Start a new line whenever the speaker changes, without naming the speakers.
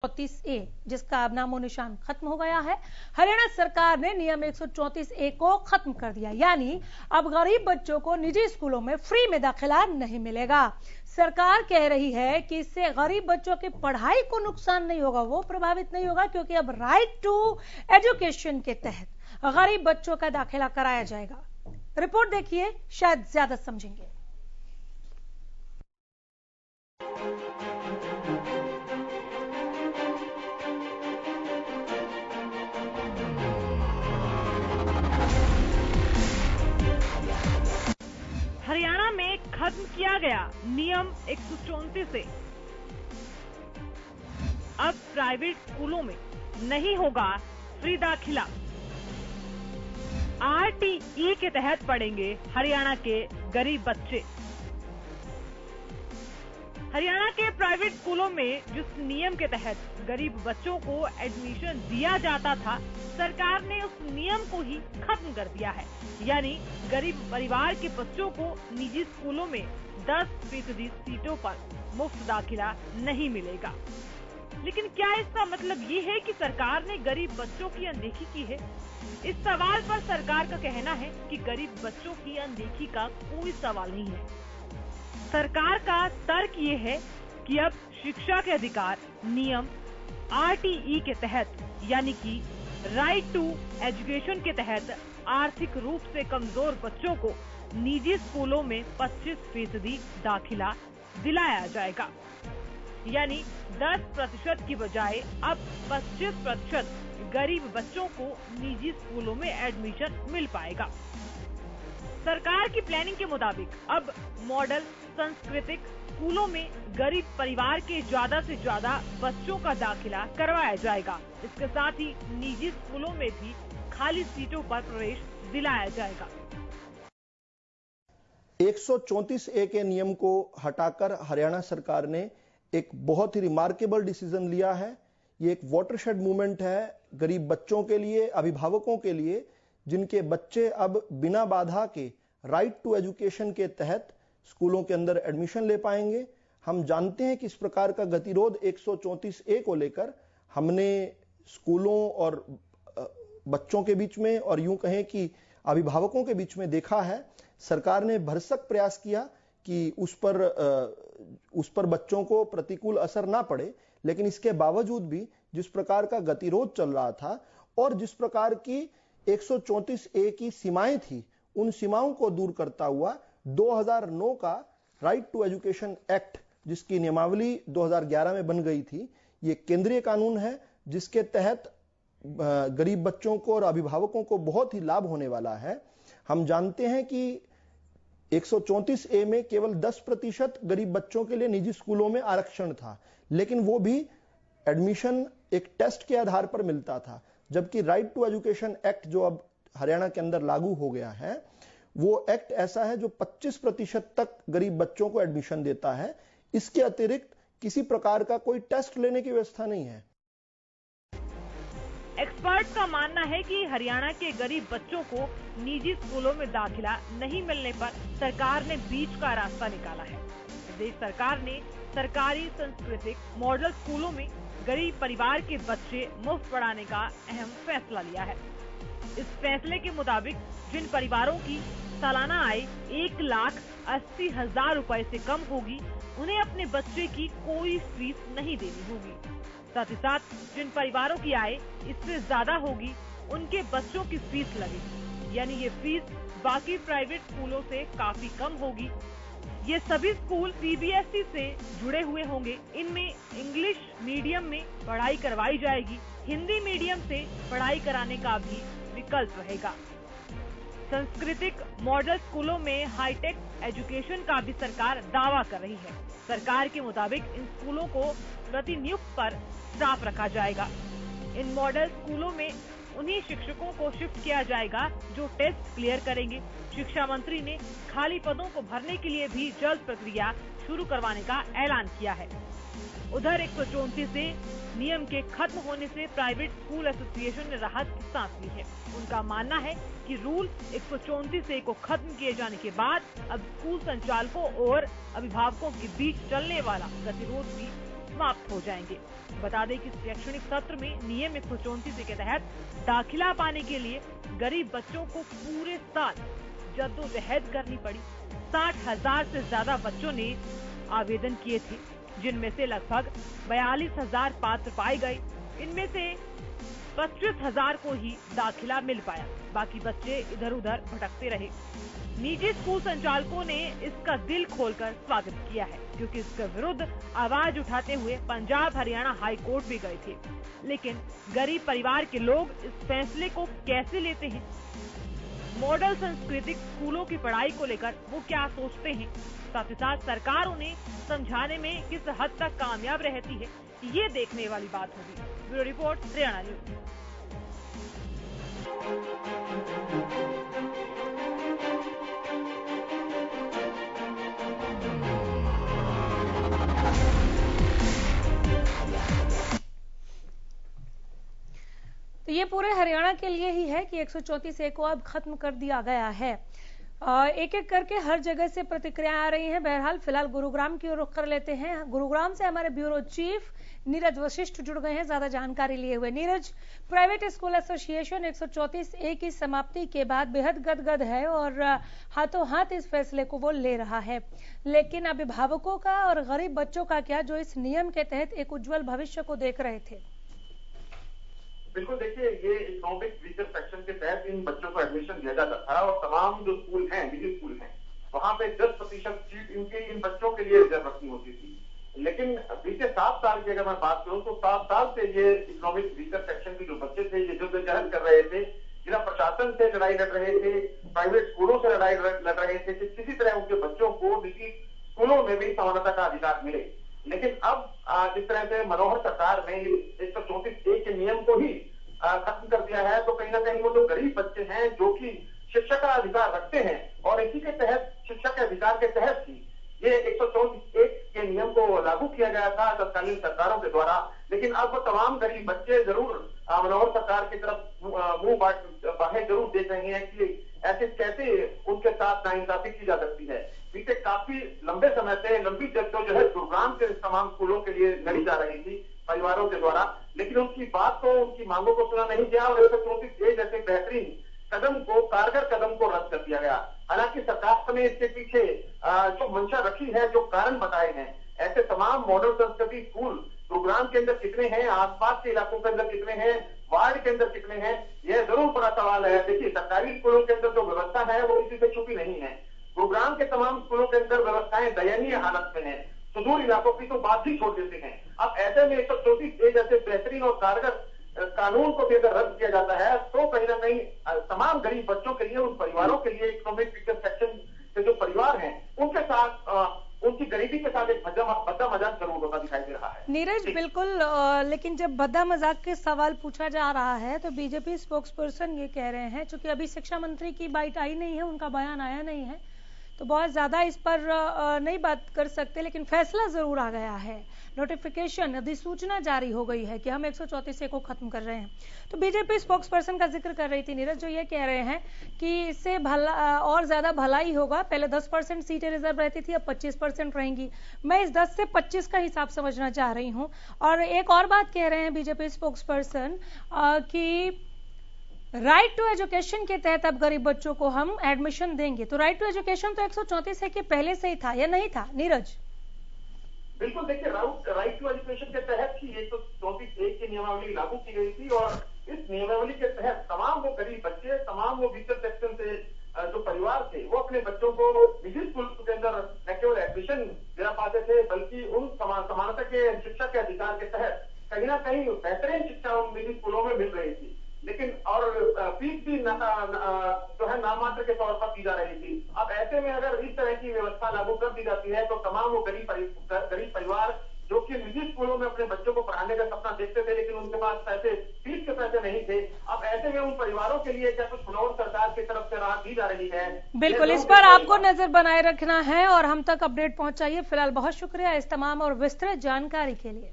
134A जिसका अब नामो निशान खत्म हो गया है। हरियाणा सरकार ने नियम 134A को खत्म कर दिया, यानी अब गरीब बच्चों को निजी स्कूलों में फ्री में दाखिला नहीं मिलेगा। सरकार कह रही है कि इससे गरीब बच्चों की पढ़ाई को नुकसान नहीं होगा, वो प्रभावित नहीं होगा, क्योंकि अब राइट टू एजुकेशन के तहत गरीब बच्चों का दाखिला कराया जाएगा। रिपोर्ट देखिए, शायद ज्यादा समझेंगे।
हरियाणा में खत्म किया गया नियम 134 से अब प्राइवेट स्कूलों में नहीं होगा फ्री दाखिला। RTE के तहत पढ़ेंगे हरियाणा के गरीब बच्चे। हरियाणा के प्राइवेट स्कूलों में जिस नियम के तहत गरीब बच्चों को एडमिशन दिया जाता था, सरकार ने उस नियम को ही खत्म कर दिया है। यानी गरीब परिवार के बच्चों को निजी स्कूलों में 10% सीटों पर मुफ्त दाखिला नहीं मिलेगा। लेकिन क्या इसका मतलब ये है कि सरकार ने गरीब बच्चों की अनदेखी की है? इस सवाल पर सरकार का कहना है कि गरीब बच्चों की अनदेखी का कोई सवाल नहीं है। सरकार का तर्क ये है कि अब शिक्षा के अधिकार नियम RTE के तहत, यानी कि राइट टू एजुकेशन के तहत आर्थिक रूप से कमजोर बच्चों को निजी स्कूलों में 25% दाखिला दिलाया जाएगा। यानी 10% की बजाय अब 25% गरीब बच्चों को निजी स्कूलों में एडमिशन मिल पाएगा। सरकार की प्लानिंग के मुताबिक अब मॉडल सांस्कृतिक स्कूलों में गरीब परिवार के ज्यादा से ज्यादा बच्चों का दाखिला करवाया जाएगा। इसके साथ ही निजी स्कूलों में भी खाली सीटों पर प्रवेश दिलाया जाएगा।
134A के नियम को हटाकर हरियाणा सरकार ने एक बहुत ही रिमार्केबल डिसीजन लिया है। ये एक वाटरशेड मूवमेंट है गरीब बच्चों के लिए, अभिभावकों के लिए, जिनके बच्चे अब बिना बाधा के राइट टू एजुकेशन के तहत स्कूलों के अंदर एडमिशन ले पाएंगे। हम जानते हैं कि इस प्रकार का गतिरोध 134A को लेकर हमने स्कूलों और बच्चों के बीच में और यूं कहें कि अभिभावकों के बीच में देखा है। सरकार ने भरसक प्रयास किया कि उस पर बच्चों को प्रतिकूल असर ना पड़े, लेकिन इसके बावजूद भी जिस प्रकार का गतिरोध चल रहा था और जिस प्रकार की 134A की सीमाएं थी, उन सीमाओं को दूर करता हुआ 2009 का राइट टू एजुकेशन एक्ट, जिसकी नियमावली 2011 में बन गई थी, ये केंद्रीय कानून है जिसके तहत गरीब बच्चों को और अभिभावकों को बहुत ही लाभ होने वाला है। हम जानते हैं कि 134A में केवल 10% गरीब बच्चों के लिए निजी स्कूलों में आरक्षण था, लेकिन वो भी एडमिशन एक टेस्ट के आधार पर मिलता था। जबकि राइट टू एजुकेशन एक्ट जो अब हरियाणा के अंदर लागू हो गया है, वो एक्ट ऐसा है जो 25% तक गरीब बच्चों को एडमिशन देता है। इसके अतिरिक्त किसी प्रकार का कोई टेस्ट लेने की व्यवस्था नहीं है।
एक्सपर्ट्स का मानना है कि हरियाणा के गरीब बच्चों को निजी स्कूलों में दाखिला नहीं मिलने पर सरकार ने बीच का रास्ता निकाला है। प्रदेश सरकार ने सरकारी सांस्कृतिक मॉडल स्कूलों में गरीब परिवार के बच्चे मुफ्त पढ़ाने का अहम फैसला लिया है। इस फैसले के मुताबिक जिन परिवारों की सालाना आय 1,80,000 रुपए से कम होगी, उन्हें अपने बच्चे की कोई फीस नहीं देनी होगी। साथ ही साथ जिन परिवारों की आय इससे ज्यादा होगी, उनके बच्चों की फीस लगेगी। यानी ये फीस बाकी प्राइवेट स्कूलों से काफी कम होगी। ये सभी स्कूल CBSE से जुड़े हुए होंगे। इनमें इंग्लिश मीडियम में पढ़ाई करवाई जाएगी। हिंदी मीडियम से पढ़ाई कराने का भी विकल्प रहेगा। सांस्कृतिक मॉडल स्कूलों में हाईटेक एजुकेशन का भी सरकार दावा कर रही है। सरकार के मुताबिक इन स्कूलों को प्रतिनियुक्त पर स्टाफ रखा जाएगा। इन मॉडल स्कूलों में उन्हीं शिक्षकों को शिफ्ट किया जाएगा जो टेस्ट क्लियर करेंगे। शिक्षा मंत्री ने खाली पदों को भरने के लिए भी जल्द प्रक्रिया शुरू करवाने का ऐलान किया है। उधर 134 नियम के खत्म होने से प्राइवेट स्कूल एसोसिएशन ने राहत की सांस ली है। उनका मानना है कि रूल 134 को खत्म किए जाने के बाद अब स्कूल संचालकों और अभिभावकों के बीच चलने वाला गतिरोध भी समाप्त हो जाएंगे। बता दें कि शैक्षणिक सत्र में नियम 134 के तहत दाखिला पाने के लिए गरीब बच्चों को पूरे साल जद्दोजहद करनी पड़ी। 60,000 से ज्यादा बच्चों ने आवेदन किए थे, जिनमें से लगभग 42,000 पात्र पाए गए। इनमें से 25,000 को ही दाखिला मिल पाया, बाकी बच्चे इधर उधर भटकते रहे। निजी स्कूल संचालकों ने इसका दिल खोलकर स्वागत किया है, क्योंकि इसके विरुद्ध आवाज उठाते हुए पंजाब हरियाणा हाई कोर्ट भी गए थे। लेकिन गरीब परिवार के लोग इस फैसले को कैसे लेते हैं? मॉडल सांस्कृतिक स्कूलों की पढ़ाई को लेकर वो क्या सोचते हैं? साथ ही साथ सरकार उन्हें समझाने में किस हद तक कामयाब रहती है, ये देखने वाली बात होगी। Bureau report, Haryana news.
तो ये पूरे हरियाणा के लिए ही है कि 134A को अब खत्म कर दिया गया है। एक एक करके हर जगह से प्रतिक्रियाएं आ रही हैं। बहरहाल फिलहाल गुरुग्राम की ओर रुख कर लेते हैं। गुरुग्राम से हमारे ब्यूरो चीफ नीरज वशिष्ठ जुड़ गए हैं ज्यादा जानकारी लिए हुए। Neeraj, private school association 134A की समाप्ति के बाद बेहद गदगद है और हाथों हाथ इस फैसले को वो ले रहा है, लेकिन अभिभावकों का और गरीब बच्चों का क्या, जो इस नियम के तहत एक उज्जवल भविष्य को देख रहे थे?
बिल्कुल, देखिए, ये इकोनॉमिक वीकर सेक्शन के तहत इन बच्चों को एडमिशन दिया जाता था और तमाम जो स्कूल हैं, निजी स्कूल हैं, वहां पे 10% सीट इन बच्चों के लिए रिजर्व रखनी होती थी। लेकिन बीते 7 साल की अगर मैं बात करूं तो 7 साल से ये इकोनॉमिक वीकर सेक्शन के जो बच्चे थे, ये जद्दोजहद कर रहे थे, जिला प्रशासन से लड़ाई लड़ रहे थे, प्राइवेट स्कूलों से लड़ाई लड़ रहे थे कि किसी तरह उनके बच्चों को निजी स्कूलों में भी समानता का अधिकार मिले। लेकिन अब जिस तरह से मनोहर सरकार ने 134A के नियम को ही खत्म कर दिया है, तो कहीं ना कहीं वो जो गरीब बच्चे हैं जो कि शिक्षा का अधिकार रखते हैं और इसी के तहत शिक्षा के अधिकार के तहत ही ये 134A के नियम को लागू किया गया था तत्कालीन सरकारों के द्वारा। लेकिन अब वो तमाम गरीब बच्चे जरूर मनोहर सरकार की तरफ मुंह बाहें जरूर देख रहे हैं कि ऐसे कैसे उनके साथ नाइंसाफी की जा सकती है। बीते काफी लंबे समय से लंबी जद्दोजहद गुरुग्राम के तमाम स्कूलों के लिए लड़ी जा रही थी परिवारों के द्वारा, लेकिन उनकी बात को, उनकी मांगों को सुना नहीं गया और 134A जैसे बेहतरीन कदम को, कारगर कदम को रद्द कर दिया गया। हालांकि सरकार ने इसके पीछे जो मंशा रखी है, जो कारण बताए हैं, ऐसे तमाम मॉडल संस्कृति स्कूल गुरुग्राम के अंदर कितने हैं, आसपास के इलाकों के अंदर कितने हैं, वार्ड के अंदर कितने हैं, यह जरूर बड़ा सवाल है। देखिए, सरकारी स्कूलों के अंदर जो व्यवस्था है वो किसी से छुपी नहीं है। गुरुग्राम के तमाम स्कूलों के अंदर व्यवस्थाएं दयनीय हालत में है, सुदूर इलाकों की तो बात ही छोड़ देते हैं। अब ऐसे में 134A जैसे बेहतरीन और कारगर कानून को भी अगर रद्द किया जाता है तो कहीं ना कहीं तमाम गरीब बच्चों के लिए, उन परिवारों के लिए, इकोनॉमिक वीकर सेक्शन के जो परिवार हैं उनके साथ, उनकी गरीबी के साथ एक भद्दा मजाक जरूर होता दिखाई दे रहा है।
नीरज, बिल्कुल, लेकिन जब भद्दा मजाक के सवाल पूछा जा रहा है तो बीजेपी स्पोक्स पर्सन ये कह रहे हैं, चूंकि अभी शिक्षा मंत्री की बाइट आई नहीं है, उनका बयान आया नहीं है, तो बहुत ज्यादा इस पर नहीं बात कर सकते, लेकिन फैसला जरूर आ गया है, नोटिफिकेशन, अधिसूचना जारी हो गई है कि हम 134A को खत्म कर रहे हैं। तो बीजेपी स्पोक्स पर्सन का जिक्र कर रही थी नीरज, जो ये कह रहे हैं कि इससे और ज्यादा भलाई होगा। पहले 10% सीटें रिजर्व रहती थी, अब 25% रहेंगी। मैं इस 10 से 25 का हिसाब समझना चाह रही हूँ। और एक और बात कह रहे हैं बीजेपी स्पोक्स पर्सन कि राइट टू एजुकेशन के तहत अब गरीब बच्चों को हम एडमिशन देंगे। तो राइट टू एजुकेशन तो 134A के पहले से ही था या नहीं था नीरज?
बिल्कुल, देखिए, राइट टू एजुकेशन के तहत ही 134A की नियमावली लागू की गई थी और इस नियमावली के तहत तमाम वो गरीब बच्चे, तमाम वो वीकर सेक्शन से जो परिवार थे, वो अपने बच्चों को निजी स्कूल के अंदर न केवल एडमिशन दिला पाते थे, बल्कि उन समानता के शिक्षा के अधिकार के तहत कहीं ना कहीं बेहतरीन शिक्षा उन निजी स्कूलों में मिल रही थी। लेकिन और फीस भी जो है नाममात्र के तौर पर की जा रही थी। अब ऐसे में अगर इस तरह की व्यवस्था लागू कर दी जाती है तो तमाम वो गरीब परिवार जो कि निजी स्कूलों में अपने बच्चों को पढ़ाने का सपना देखते थे, लेकिन उनके पास पैसे, फीस के पैसे नहीं थे, अब ऐसे में उन परिवारों के लिए क्या कुछ मनोहर सरकार की तरफ से राहत दी जा रही है?
बिल्कुल, इस पर आपको नजर बनाए रखना है और हम तक अपडेट पहुंचाइए। फिलहाल बहुत शुक्रिया इस तमाम और विस्तृत जानकारी के लिए।